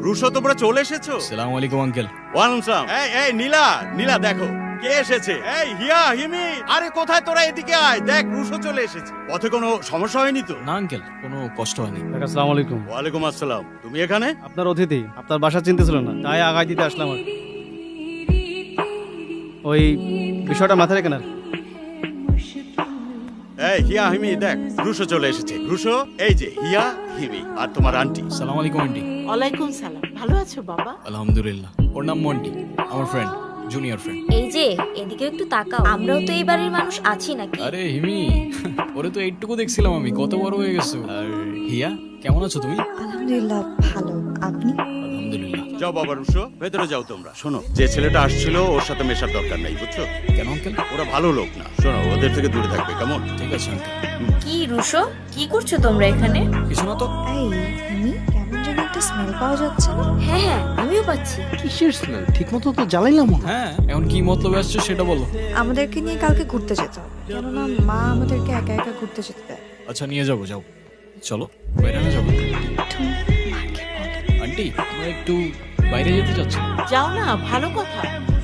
Russo তোমরা চলে এসেছো? আসসালামু আলাইকুম আঙ্কেল। ওয়ালাইকুম সালাম। এই নীলা, নীলা দেখো কে এসেছে। এই হিয়া, হিমি, আরে কোথায় তোরা? এদিকে আয়, দেখ রুশো চলে এসেছে। পথে কোনো সমস্যা হয়নি তো? না আঙ্কেল, কোনো কষ্ট হয়নি। আসসালামু আলাইকুম। ওয়ালাইকুম আসসালাম। তুমি এখানে? আপনার অতিথি, আপনার বাসা চিনতেছিল না, তাই আগায় দিতে আসলাম আর কি। ওই বিষয়টা মাথায় রেখে না। এই হিয়া, হিমি দেখ রুশো চলে এসেছে। রুশো, এই যে হিয়া, হিমি আর তোমার আন্টি। আসসালামু আলাইকুম আন্টি। ওয়ালাইকুম সালাম। ভালো আছো বাবা? আলহামদুলিল্লাহ। ওর নাম মন্টি, আমার ফ্রেন্ড, জুনিয়র ফ্রেন্ড। এই যে এদিকে একটু তাকাও, আমরাও তো এই বাড়ির মানুষ আছি নাকি? আরে হিমি, ওরে তো এইটুকু দেখছিলাম আমি, কত বড় হয়ে গেছো। আর হিয়া, কেমন আছো তুমি? আলহামদুলিল্লাহ ভালো, আপনি? আলহামদুলিল্লাহ। যাও বাবা রুশো, ভেতরে যাও তোমরা। শোনো, যে ছেলেটা আসছিল ওর সাথে মেশার দরকার নাই, বুঝছো? কেন আঙ্কেল? ওরা ভালো লোক না। শোনো, ওদের থেকে দূরে থাকবে, কেমন? ঠিক আছে আঙ্কেল। কি রুশো, কি করছো তোমরা এখানে? কিছু না তো। এই আমি কেমন যেন একটা স্মেল পাওয়া যাচ্ছে না? হ্যাঁ হ্যাঁ, আমিও পাচ্ছি। কিসের স্মেল? ঠিক মতো তো জ্বালাইলাম না। হ্যাঁ, এখন কি মতলবে আসছো সেটা বলো। আমাদেরকে নিয়ে কালকে ঘুরতে যেতে হবে, কেননা মা আমাদেরকে একা একা ঘুরতে যেতে দেয়। আচ্ছা নিয়ে যাবো, যাও চলো, বাইরে না যাবো। একটু মাকে বলো। আন্টি, আমরা একটু বাইরে যেতে চাচ্ছি। যাও না, ভালো কথা,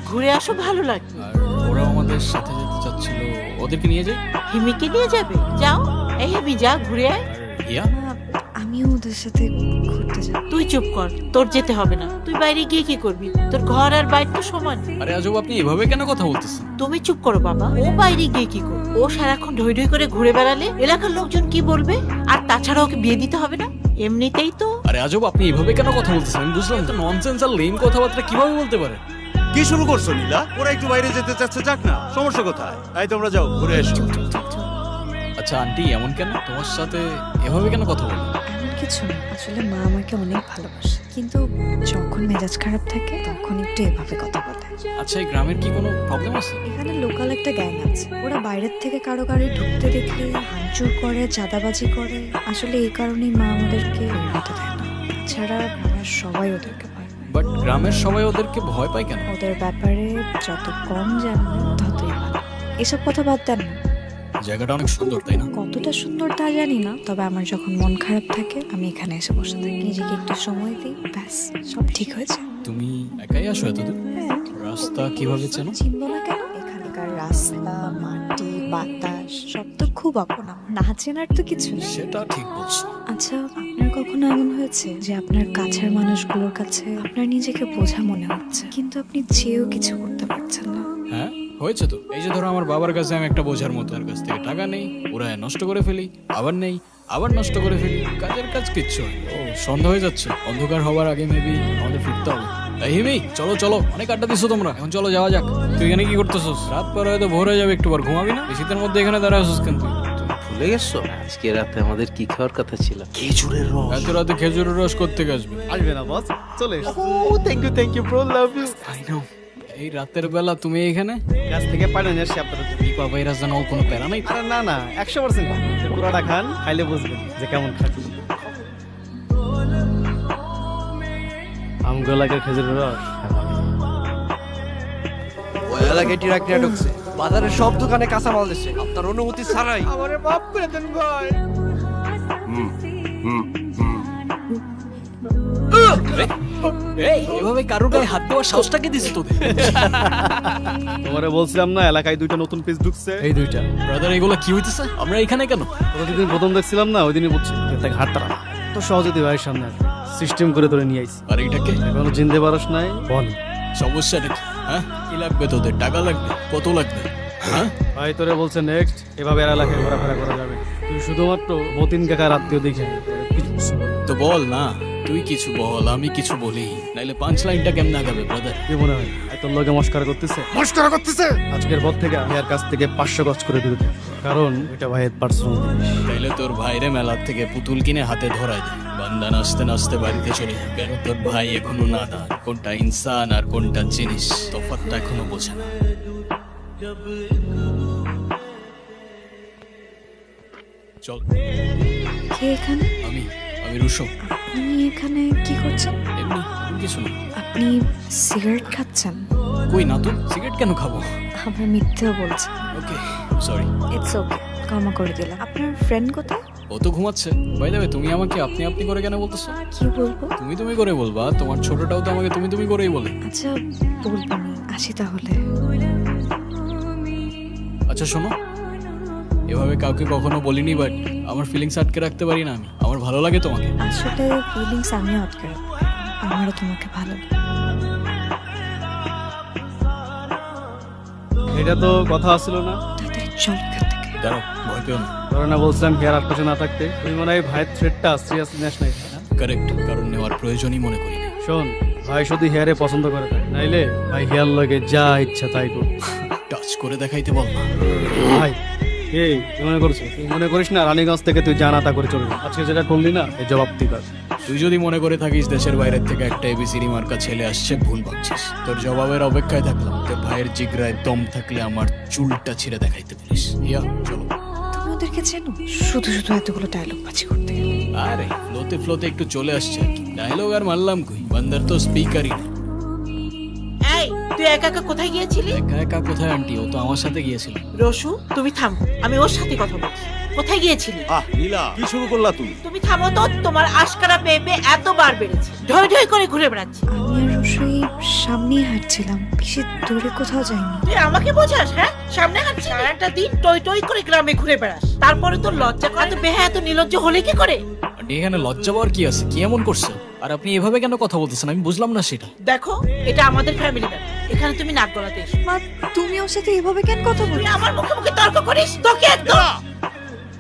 ঘুরে আসো, ভালো লাগবে। আর ওরাও আমাদের সাথে যেতে চাচ্ছিল, ওদেরকে নিয়ে যাই। হিমিকে নিয়ে যাবে? যাও। এই হিমি যা, ঘুরে আয়। আর হিয়া, না, আমিও ওদের সাথে ঘুরতে যাব। তুই চুপ কর, তোর যেতে হবে না। তুই বাইরে গিয়ে কি করবি? তোর ঘর আর বাইরে তো সমান। আরে আজব, আপনি এভাবে কেন কথা বলতেছেন? তুমি চুপ করো বাবা। ও বাইরে গিয়ে কি করবে? ও সারাক্ষণ ঢই ঢই করে ঘুরে বেড়ালে এলাকার লোকজন কি বলবে? আর তাছাড়া ওকে বিয়ে দিতে হবে না, এমনিতেই তো। আরে আজব, আপনি এভাবে কেন কথা বলতেছেন? আমি বুঝলাম তো, ননসেন্স আর লেম কথাবার্তা কিভাবে বলতে পারে? কি শুরু করছো নীলা? ওরা একটু বাইরে যেতে চাচ্ছে, যাক না, সমস্যা কোথায়? এই তোমরা যাও, ঘুরে এসো। আচ্ছা আন্টি, এমন কেন? তোমার সাথে এভাবে কেন কথা বলো? এমন কিছু না, আসলে মা আমাকে অনেক ভালোবাসে, কিন্তু যখন মেজাজ খারাপ থাকে তখন একটু এভাবে কথা বলে। আচ্ছা, এই গ্রামের কি কোনো প্রবলেম আছে? এখানে লোকাল একটা গ্যাং আছে, ওরা বাইরের থেকে কারো গাড়ি ঢুকতে দেখলে ভাঙচুর করে, চাঁদাবাজি করে। আসলে এই কারণেই মা আমাদেরকে বের হতে দেয় না। তাছাড়া গ্রামের সবাই ওদেরকে ভয় পায়। বাট গ্রামের সবাই ওদেরকে ভয় পায় কেন? ওদের ব্যাপারে যত কম জানবেন ততই ভালো। এসব কথা বাদ দেন না। জায়গাটা অনেক সুন্দর, তাই না? কতটা সুন্দর তা জানি না, তবে আমার যখন মন খারাপ থাকে আমি এখানে এসে বসে থাকি, নিজেকে একটু সময় দিই, ব্যাস সব ঠিক হয়েছে। তুমি একাই আসো এতদূর? হ্যাঁ, রাস্তা কিভাবে চেনো? চিনবো না কেন? এখানকার রাস্তা, মাটি, বাতাস সব তো খুব আপন আমার। না চেনার তো কিছু নেই। সেটা ঠিক বলছো। আচ্ছা, আপনার কখনো এমন হয়েছে যে আপনার কাছের মানুষগুলোর কাছে আপনার নিজেকে বোঝা মনে হচ্ছে, কিন্তু আপনি চেয়েও কিছু করতে পারছেন না? হ্যাঁ, হয়েছে তো। এই যে ধরো, আমার বাবার কাছে আমি একটা বোঝার মতো, আর কাছ থেকে টাকা নেই, ওরা নষ্ট করে ফেলি, আবার নেই, আবার নষ্ট করে ফেলি, কাজের কাজ কিচ্ছু হয় না। ও সন্ধ্যা হয়ে যাচ্ছে, অন্ধকার হবার আগে মেবি আমাদের ফিরতে হবে। এই হিমি, চলো চলো, অনেক আড্ডা দিছো তোমরা, এখন চলো যাওয়া যাক। তুই এখানে কি করতেছস? রাত পার হয়তো ভোর হয়ে যাবে, একটু বার ঘুমাবি না? এই শীতের মধ্যে এখানে দাঁড়ায় আছিস কেন তুই? তুমি ভুলে গেছো আজকে রাতে আমাদের কি খাওয়ার কথা ছিল? খেজুরের রস। এত রাতে খেজুরের রস করতে আসবে? আসবে না বস, চলে এসো। ও thank you bro, love you. I know. এই রাতের বেলা তুমি এখানে? গাছ থেকে পানি নিয়ে আসছি আপনার জন্য। নিপা ভাইরাস যেন কোনো প্যারা নাই তো? আরে না না, 100% পুরোটা খান, খাইলে বুঝবেন যে কেমন খাচ্ছি। আমগো লাগে খেজুরের রস। ওই এলাকায় টিরাকটিরা ঢুকছে, বাজারের সব দোকানে কাঁচামাল দিচ্ছে আপনার অনুমতি ছাড়াই। আমারে মাফ করে দেন ভাই। এই, এভাবে কারোর গায়ে হাত দেওয়ার সাহসটাকে দিছে তোদের? তোমারে বলছিলাম না, এলাকায় দুইটা নতুন পিস ঢুকছে। এই দুইটা ব্রাদার, এগুলো কি হইতেছে? আমরা এখানে কেন? প্রতিদিন প্রথম দেখছিলাম না, ওই দিনই বুঝছি তাকে হাত তারা তো সহজে তুই ভাইয়ের সামনে আসবে, সিস্টেম করে ধরে নিয়ে আইছি। আর এটাকে এখনো চিনতে পারস নাই? বল সমস্যা নাকি? হ্যাঁ, কি লাগবে তোদের? টাকা লাগবে? কত লাগবে? হ্যাঁ, ভাই তোরে বলছে নেক্সট এভাবে আর এলাকায় ঘোরাফেরা করা যাবে না। তুই শুধুমাত্র মতিন কাকার আত্মীয় দেখে কিছু তো বল না, তুই কিছু বল, আমি কিছু বলি, নাইলে পাঁচ লাইনটা কেমন আগাবে ব্রাদার? কি মনে হয় তোর লোকে মস্কারা করতেছে? আজকের পর থেকে আমি আর কাছ থেকে 500 গজ করে দূরে থাকি, কারণ এটা ভাইয়ের পার্সোনাল। তাইলে তোর ভাইরে মেলার থেকে পুতুল কিনে হাতে ধরায় দে, বান্দা নাচতে নাচতে বাড়িতে চলে যাবে। কেন তোর ভাই এখনো নাদান, কোনটা ইনসান আর কোনটা জিনিস তফাৎটা এখনো বোঝে না। চল। কে এখানে? আমি আমি রুশো। আপনি এখানে কি করছেন? এমনি কিছু না। আপনি সিগারেট খাচ্ছেন? কই না তো, সিগারেট কেন খাবো? আবার মিথ্যেও বলছেন। ওকে, সরি। ইটস ওকে, ক্ষমা করে দিলাম। আপনার ফ্রেন্ড কোথায়? ও ও তো ঘুমাচ্ছে। বাই দ্য ওয়ে, তুমি আমাকে আপনি আপনি করে কেন বলতেছো? কি বলবো? তুমি তুমি করে বলবা, তোমার ছোটটাও তো আমাকে তুমি তুমি করেই বলে। আচ্ছা বলবো না, আসি তাহলে। আচ্ছা শোনো, এভাবে কাউকে কখনো বলিনি, বাট আমার ফিলিংস আটকে রাখতে পারি না আমি। আমার ভালো লাগে তোমাকে। আসলে ফিলিংস আমিও আটকে রাখবো, আমারও তোমাকে ভালো লাগে। এটা তো কথা আসছিল না। তাড়াতাড়ি চল এখান থেকে। দাঁড়াও, ভয় পেও না। ধরে না বলছিলাম হেয়ার আশপাশে না থাকতে, তুই মনে হয় ভাইয়ের থ্রেটটা সিরিয়াস নেস নাই। কারেক্ট, কারণ নেওয়ার প্রয়োজনই মনে করি না। শোন, ভাই শুধু হেয়ারে পছন্দ করে তাই, নাইলে ভাই হেয়ার লগে যা ইচ্ছা তাই কর। টাচ করে দেখাইতে বল না। ভাই এই তুই মনে করছিস, তুই মনে করিস না রানীগঞ্জ থেকে তুই জানাতা করে চলবি। আজকে যেটা করলি না এই জবাব তুই পাস। তুই যদি মনে করে থাকিস দেশের বাইরের থেকে একটা এবিসিডি মার্কা ছেলে আসছে, ভুল ভাবছিস। তোর জবাবের অপেক্ষায় থাকলাম। তোর ভাইয়ের জিগরায় দম থাকলে আমার চুলটা ছিঁড়ে দেখাইতে পারিস। ইয়া চলো। তুমি ওদেরকে চেনো? শুধু শুধু এতগুলো ডায়লগ বাজি করতে গেলে। আরে ফ্লোতে ফ্লোতে একটু চলে আসছে আর কি। ডায়লগ আর মারলাম কই, বান্দার তো স্পিকারই না। এই তুই একা একা কোথায় গিয়েছিলি? একা একা কোথায় আন্টি? ও তো আমার সাথে গিয়েছিল। রসু তুমি থামো, আমি ওর সাথে কথা বলছি। কোথায় গিয়েছিলি? আহ নীলা, কি শুরু করলা তুমি? তুমি থামো তো, তোমার আশকারা পেয়ে এতবার বেড়েছে। ঢই ঢই করে ঘুরে বেড়াচ্ছি। আমি আর রসই সামনেই হাঁটছিলাম, বেশি দূরে কোথাও যাইনি। তুই আমাকে বোঝাস? হ্যাঁ, সামনে হাঁটছিস, সারাটা দিন টই টই করে গ্রামে ঘুরে বেড়াস, তারপরে তোর লজ্জা করে? এত বেহা এত নির্লজ্জ হলে কি করে? আন্টি এখানে লজ্জা পাওয়ার কি আছে? কি এমন করছে? আর আপনি এভাবে কেন কথা বলতেছেন আমি বুঝলাম না সেটা। দেখো, এটা আমাদের ফ্যামিলি ব্যাপার, এখানে তুমি নাক গলাতে এসো। মা, তুমি ওর সাথে এভাবে কেন কথা তুই বলছো? আমার মুখে মুখে তর্ক করিস, তোকে একদম।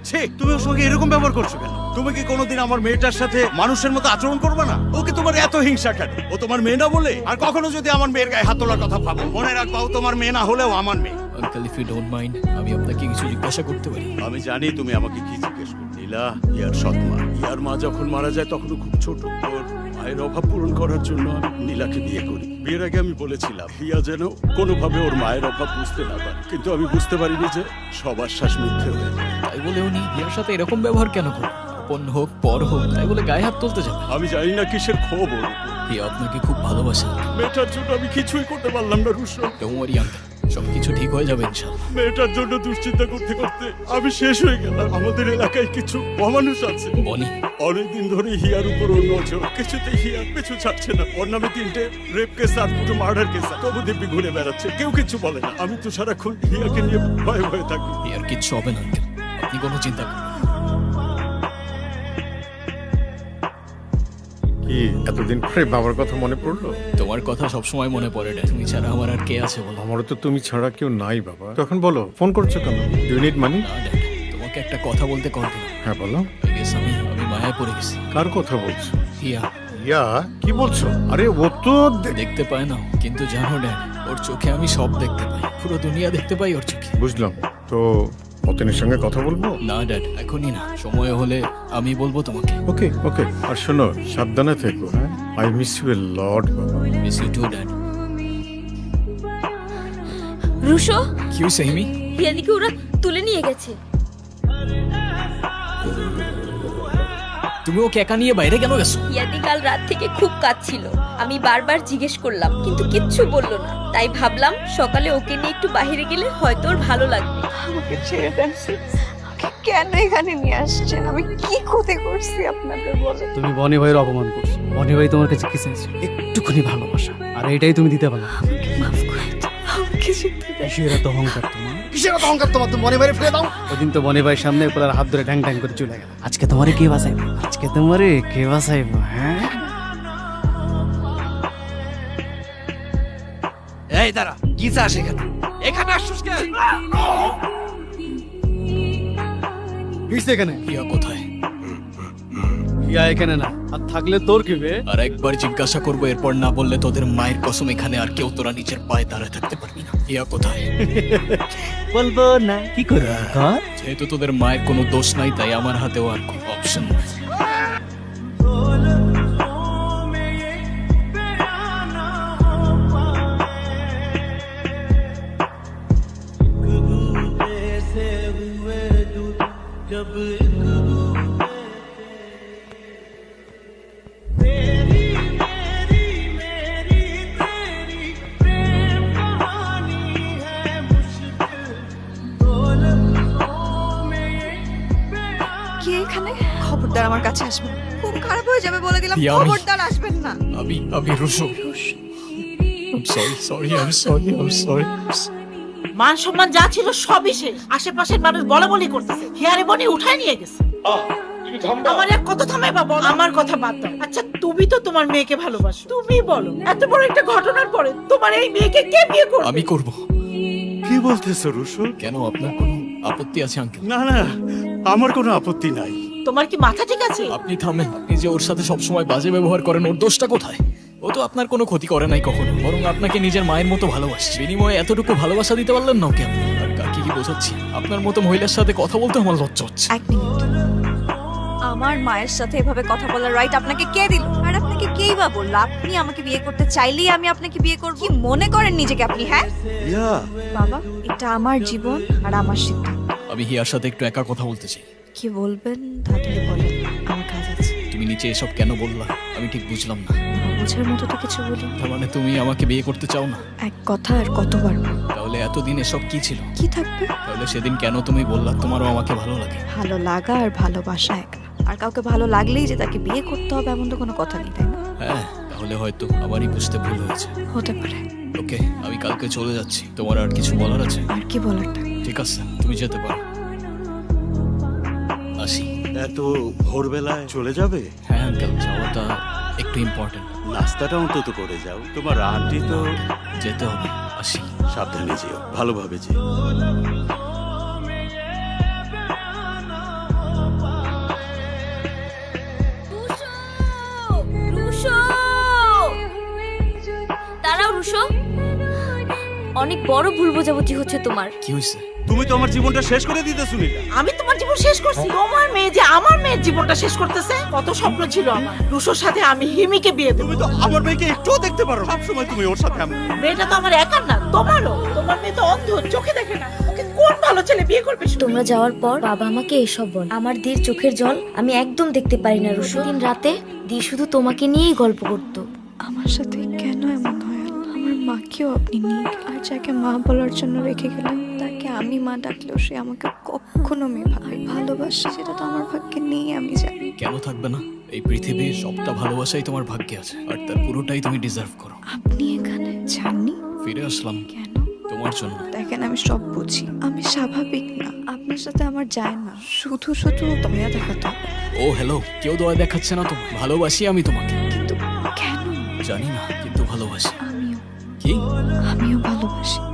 ছি, তুমি ওর সঙ্গে এরকম ব্যবহার করছো কেন? তুমি কি কোনোদিন আমার মেয়েটার সাথে মানুষের মতো আচরণ করবে না? ওকে তোমার এত হিংসা কেন? ও তোমার মেয়ে না বলে? আর কখনো যদি আমার মেয়ের গায়ে হাত তোলার কথা ভাবো, মনে রাখবা ও তোমার মেয়ে না হলেও আমার মেয়ে। Uncle if you don't mind, আমি আপনাকে কিছু জিজ্ঞাসা করতে পারি? আমি জানি তুমি আমাকে কি জিজ্ঞেস করো। নীলা, ইয়ার সৎমা, ইয়ার মা যখন মারা যায় তখনও খুব ছোট। ওর মায়ের অভাব পূরণ করার জন্য আমি নীলাকে বিয়ে করি। বিয়ের আগে আমি বলেছিলাম হিয়া যেন কোনোভাবে ওর মায়ের অভাব বুঝতে না পারে, কিন্তু আমি বুঝতে পারিনি যে সব আশ্বাস মিথ্যে হয়ে যায়। তাই বলে উনি ইয়ার সাথে এরকম ব্যবহার কেন করে? আপন হোক পর হোক, তাই বলে গায়ে হাত তুলতে যাবে? আমি জানি না কিসের ক্ষোভ ওর উপর। হিয়া আপনাকে খুব ভালোবাসে। মেয়েটার জন্য আমি কিছুই করতে পারলাম না রুশো। ডোন্ট ওয়ারি আঙ্কেল, সবকিছু ঠিক হয়ে যাবে ইনশাআল্লাহ। মেয়েটার জন্য দুশ্চিন্তা করতে করতে আমি শেষ হয়ে গেলাম। আমাদের এলাকায় কিছু অমানুষ আছে, বনি অনেকদিন ধরে হিয়ার উপর ওর নজর। কিছুতেই হিয়ার পিছু ছাড়ছে না। ওর নামে 3টে রেপ কেস আর 2টো মার্ডার কেস। তবু দিব্যি ঘুরে বেড়াচ্ছে, কেউ কিছু বলে না। আমি তো সারাক্ষণ হিয়াকে নিয়ে ভয়ে ভয়ে থাকি। হিয়ার কিচ্ছু হবে না আঙ্কেল, আপনি কোনো চিন্তা করবেন না। কি এতদিন পরে বাবার কথা মনে পড়লো? তোমার কথা সবসময় মনে পড়ে ড্যাড। তুমি ছাড়া আমার আর কে আছে বলো? আমারও তো তুমি ছাড়া কেউ নাই বাবা। তখন বলো, ফোন করছো কেন? Do you need money? না ড্যাড, তোমাকে একটা কথা বলতে কল দিলাম। হ্যাঁ বলো। I guess আমি মায়ায় পড়ে গেছি। কার কথা বলছো? হিয়া ইয়া কি বলছো? আরে ও তো দেখতে পায় না, কিন্তু জানো ড্যাড, ওর চোখে আমি সব দেখতে পাই। পুরো দুনিয়া দেখতে পাই ওর চোখে। বুঝলাম। তো অতনের সঙ্গে কথা বলবো? না ড্যাড, এখনই না, সময় হলে আমি বলবো তোমাকে। ওকে ওকে। আর শোনো, সাবধানে থেকো। হ্যাঁ, I miss you a lot বাবা। Miss you too dad. Rusho, কি হয়েছে হিমি? হিয়াদিকে ওরা তুলে নিয়ে গেছে। তুমি ওকে একা নিয়ে বাইরে কেন গেছো? হিয়াদি কাল রাত থেকে খুব কাঁদছিল। আমি বারবার জিজ্ঞেস করলাম, কিন্তু কিচ্ছু বললো না। তাই ভাবলাম সকালে ওকে নিয়ে একটু বাইরে গেলে হয়তো ওর ভালো লাগবে। আমাকে ছেড়ে দেন, কেন এখানে নিয়ে আসছেন? আমি কি ক্ষতি করছি আপনাদের বলে? তুমি বনি ভাইয়ের অপমান করছো। বনি ভাই তোমার কাছে কি চাইছে? একটুখানি ভালোবাসা, আর এটাই তুমি দিতে পারো। আমাকে মাফ করে দাও, আমাকে যেতে দেন। কিসের এত অহংকার তোমার? কিসের এত অহংকার তোমার? তুমি বনি ভাইয়ের ফেলে দাও। ওদিন তো বনি ভাইয়ের সামনে পোলার হাত ধরে ঢ্যাং ঢ্যাং করে চলে গেল। আজকে তোমারে কে বাঁচাইবো? আজকে তোমারে কে বাঁচাইবো? হ্যাঁ, এই দাঁড়া, কি চাস এখানে? এখানে আসছিস কেন? কিসে এখানে? হিয়া কোথায়? ইয়া এখানে না, আর থাকলে তোর কি বে? আর একবার জিজ্ঞাসা করবো, এরপর না বললে তোদের মায়ের কসম এখানে আর কেউ তোরা নিজের পায়ে দাঁড়ায় থাকতে পারবি না। হিয়া কোথায়? বলবো না, কি করবো? যেহেতু তোদের মায়ের কোনো দোষ নাই, তাই আমার হাতেও আর কোনো অপশন নাই। কে এখানে? আমার কাছে আসবেন না। খুব খারাপ হয়ে যাবে বলে দিলাম, প্রিয়া, আমি- খবরদার আসবেন না। আমি রুশো I'm sorry. মান সম্মান যা ছিল সবই শেষ। আশেপাশের মানুষ বলা বলি করতেছে, হিয়ারে বনি উঠায় নিয়ে গেছে। আমার এক কথা থামাই বাবা, আমার কথা বাদ দাও। আচ্ছা তুমি তো তোমার মেয়েকে ভালোবাসো, তুমি বলো এত বড় একটা ঘটনার পরে তোমার এই মেয়েকে কে বিয়ে করবে? আমি করব। কি বলতেছো রুশো? কেন, আপনার কোনো আপত্তি আছে আঙ্কেল? না না, আমার কোনো আপত্তি নাই। তোমার কি মাথা ঠিক আছে? আপনি থামেন। আপনি যে ওর সাথে সবসময় বাজে ব্যবহার করেন, ওর দোষটা কোথায়? ও তো আপনার কোনো ক্ষতি করে নাই কখনো, বরং আপনাকে নিজের মায়ের মতো ভালোবাসছে। বিনিময়ে এতটুকু ভালোবাসা দিতে পারলেন না ওকে আপনি। আর কাকে কি বোঝাচ্ছি? আপনার মতো মহিলার সাথে কথা বলতে আমার লজ্জা হচ্ছে। এক মিনিট, আমার মায়ের সাথে এভাবে কথা বলার রাইট আপনাকে কে দিল? আর আপনাকে কেই বা বলল আপনি আমাকে বিয়ে করতে চাইলেই আমি আপনাকে বিয়ে করব? কি মনে করেন নিজেকে আপনি? হ্যাঁ ইয়া, বাবা, এটা আমার জীবন আর আমার সিদ্ধান্ত। আমি হিয়ার সাথে একটু একা কথা বলতে চাই। কি বলবেন তাড়াতাড়ি বলেন, আমার কাজ আছে। তুমি নিচে এসব কেন বললা? আমি ঠিক বুঝলাম না। না বোঝার মতো তো কিছু বলি। তার মানে তুমি আমাকে বিয়ে করতে চাও না? এক কথা আর কতবার বলবো? তাহলে এতদিন এসব কি ছিল? কি থাকবে? তাহলে সেদিন কেন তুমি বললা তোমারও আমাকে ভালো লাগে? ভালো লাগা আর ভালোবাসা এক না। আর কাউকে ভালো লাগলেই যে তাকে বিয়ে করতে হবে এমন তো কোনো কথা নেই, তাই না? হ্যাঁ, তাহলে হয়তো আমারই বুঝতে ভুল হয়েছে। হতে পারে। ওকে, আমি কালকে চলে যাচ্ছি। তোমার আর কিছু বলার আছে? আর কি বলার থাকে? ঠিক আছে, তুমি যেতে পারো। আসি। এত ভোরবেলায় চলে যাবে? হ্যাঁ আঙ্কেল, যাওয়াটা একটু ইম্পর্টেন্ট। নাস্তাটা অন্তত করে যাও। তোমার আন্টি তো। যেতে হবে। আসি। সাবধানে যেও, ভালোভাবে যেও। রুশো! দাঁড়াও রুশো, অনেক বড় ভুল বোঝাবুঝি হচ্ছে তোমার। কি হয়েছে? তুমি তো আমার জীবনটা শেষ করে দিতে শুনিলা। আমি তোমার জীবন শেষ করছি? তোমার মেয়ে যে আমার মেয়ের জীবনটা শেষ করতেছে। কত স্বপ্ন ছিল আমার, রুশোর সাথে আমি হিমিকে বিয়ে দেবো। তুমি তো আমার মেয়েকে একটুও দেখতে পারো, সবসময় তুমি ওর সাথে এমন। মেয়েটা তো আমার একার না, তোমারও। তোমার মেয়ে তো অন্ধ, চোখে দেখে না। ওকে কোন ভালো ছেলে বিয়ে করবে? তোমরা যাওয়ার পর বাবা আমাকে এসব বল। আমার দির চোখের জল আমি একদম দেখতে পারি না রুশো। দিন রাতে দি শুধু তোমাকে নিয়েই গল্প করতো। আমার সাথে কেন এমন হয় আল্লাহ? আমার মাকেও আপনি নিয়ে গেলেন। আর যাকে মা বলার জন্য রেখে গেলেন তাকে আমি মা ডাকলেও সে আমাকে কখনো মেয়ে ভাবে ভালোবাসে, সেটা তো আমার ভাগ্যে নেই, আমি জানি। কেন থাকবে না? এই পৃথিবীর সবটা ভালোবাসাই তোমার ভাগ্যে আছে, আর তার পুরোটাই তুমি ডিজার্ভ করো। আপনি এখানে জাননি ফিরে আসলাম কেন? তোমার জন্য। দেখেন আমি সব বুঝি, আমি স্বাভাবিক না, আপনার সাথে আমার যায় না। শুধু শুধু দয়া দেখাতে হবে। ও হ্যালো, কেউ দয়া দেখাচ্ছে না তোমার। ভালোবাসি আমি তোমাকে। কিন্তু কেন? জানি না, কিন্তু ভালোবাসি। আমিও কি? আমিও ভালোবাসি।